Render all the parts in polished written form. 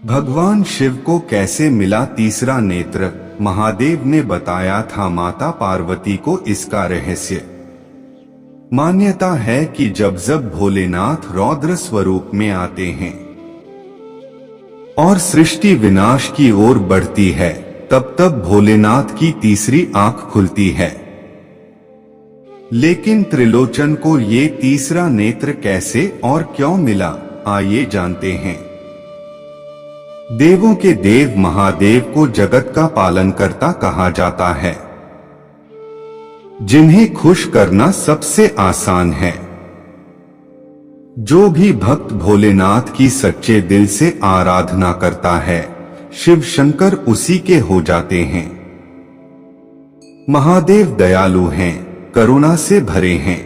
भगवान शिव को कैसे मिला तीसरा नेत्र? महादेव ने बताया था माता पार्वती को इसका रहस्य। मान्यता है कि जब जब भोलेनाथ रौद्र स्वरूप में आते हैं और सृष्टि विनाश की ओर बढ़ती है, तब तब भोलेनाथ की तीसरी आंख खुलती है। लेकिन त्रिलोचन को ये तीसरा नेत्र कैसे और क्यों मिला, आइए जानते हैं। देवों के देव महादेव को जगत का पालनकर्ता कहा जाता है, जिन्हें खुश करना सबसे आसान है। जो भी भक्त भोलेनाथ की सच्चे दिल से आराधना करता है, शिव शंकर उसी के हो जाते हैं। महादेव दयालु हैं, करुणा से भरे हैं।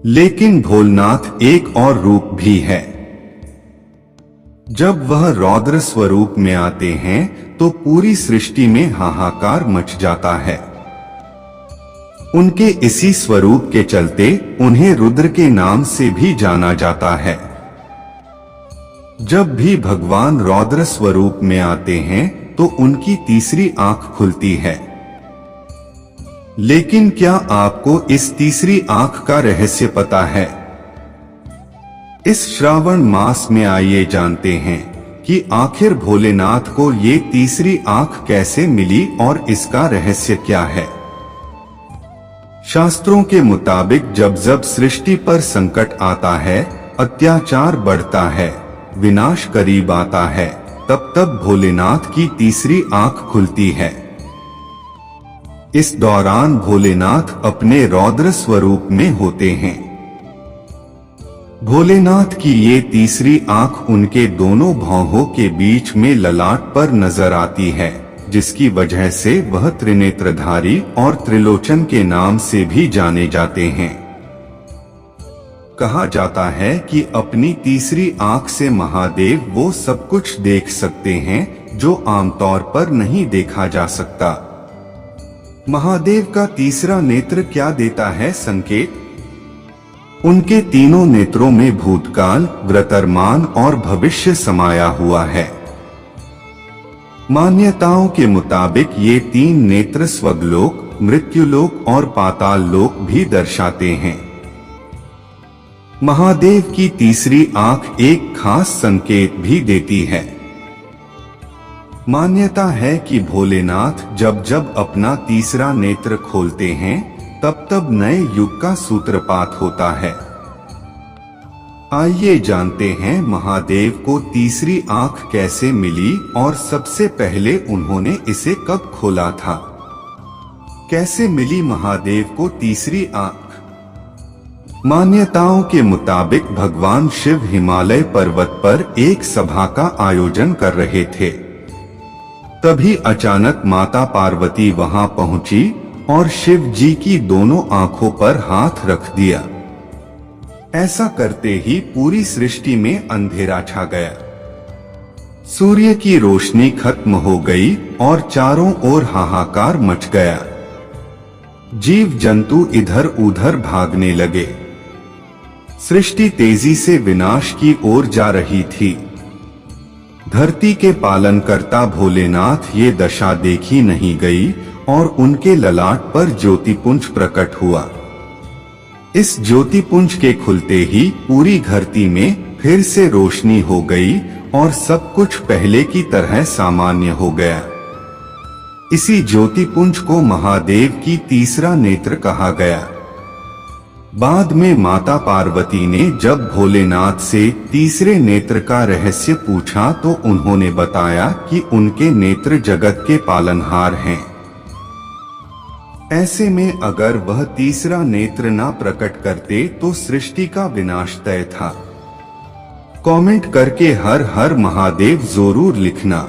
लेकिन भोलेनाथ एक और रूप भी है। जब वह रौद्र स्वरूप में आते हैं तो पूरी सृष्टि में हाहाकार मच जाता है। उनके इसी स्वरूप के चलते उन्हें रुद्र के नाम से भी जाना जाता है। जब भी भगवान रौद्र स्वरूप में आते हैं तो उनकी तीसरी आंख खुलती है। लेकिन क्या आपको इस तीसरी आंख का रहस्य पता है? इस श्रावण मास में आइए जानते हैं कि आखिर भोलेनाथ को ये तीसरी आंख कैसे मिली और इसका रहस्य क्या है। शास्त्रों के मुताबिक जब जब सृष्टि पर संकट आता है, अत्याचार बढ़ता है, विनाश करीब आता है, तब तब भोलेनाथ की तीसरी आंख खुलती है। इस दौरान भोलेनाथ अपने रौद्र स्वरूप में होते हैं। भोलेनाथ की ये तीसरी आंख उनके दोनों भौहों के बीच में ललाट पर नजर आती है, जिसकी वजह से वह त्रिनेत्रधारी और त्रिलोचन के नाम से भी जाने जाते हैं। कहा जाता है कि अपनी तीसरी आंख से महादेव वो सब कुछ देख सकते हैं जो आमतौर पर नहीं देखा जा सकता। महादेव का तीसरा नेत्र क्या देता है संकेत? उनके तीनों नेत्रों में भूतकाल, वर्तमान और भविष्य समाया हुआ है। मान्यताओं के मुताबिक ये तीन नेत्र स्वर्गलोक, मृत्युलोक और पाताल लोक भी दर्शाते हैं। महादेव की तीसरी आंख एक खास संकेत भी देती है। मान्यता है कि भोलेनाथ जब जब अपना तीसरा नेत्र खोलते हैं, तब तब नए युग का सूत्रपात होता है। आइए जानते हैं महादेव को तीसरी आंख कैसे मिली और सबसे पहले उन्होंने इसे कब खोला था। कैसे मिली महादेव को तीसरी आंख? मान्यताओं के मुताबिक भगवान शिव हिमालय पर्वत पर एक सभा का आयोजन कर रहे थे। तभी अचानक माता पार्वती वहां पहुंची और शिव जी की दोनों आंखों पर हाथ रख दिया। ऐसा करते ही पूरी सृष्टि में अंधेरा छा गया। सूर्य की रोशनी खत्म हो गई और चारों ओर हाहाकार मच गया। जीव जंतु इधर उधर भागने लगे। सृष्टि तेजी से विनाश की ओर जा रही थी। धरती के पालनकर्ता भोलेनाथ ये दशा देखी नहीं गई और उनके ललाट पर ज्योतिपुंज प्रकट हुआ। इस ज्योतिपुंज के खुलते ही पूरी धरती में फिर से रोशनी हो गई और सब कुछ पहले की तरह सामान्य हो गया। इसी ज्योतिपुंज को महादेव की तीसरा नेत्र कहा गया। बाद में माता पार्वती ने जब भोलेनाथ से तीसरे नेत्र का रहस्य पूछा तो उन्होंने बताया कि उनके नेत्र जगत के पालनहार हैं। ऐसे में अगर वह तीसरा नेत्र ना प्रकट करते तो सृष्टि का विनाश तय था। कमेंट करके हर हर महादेव जरूर लिखना।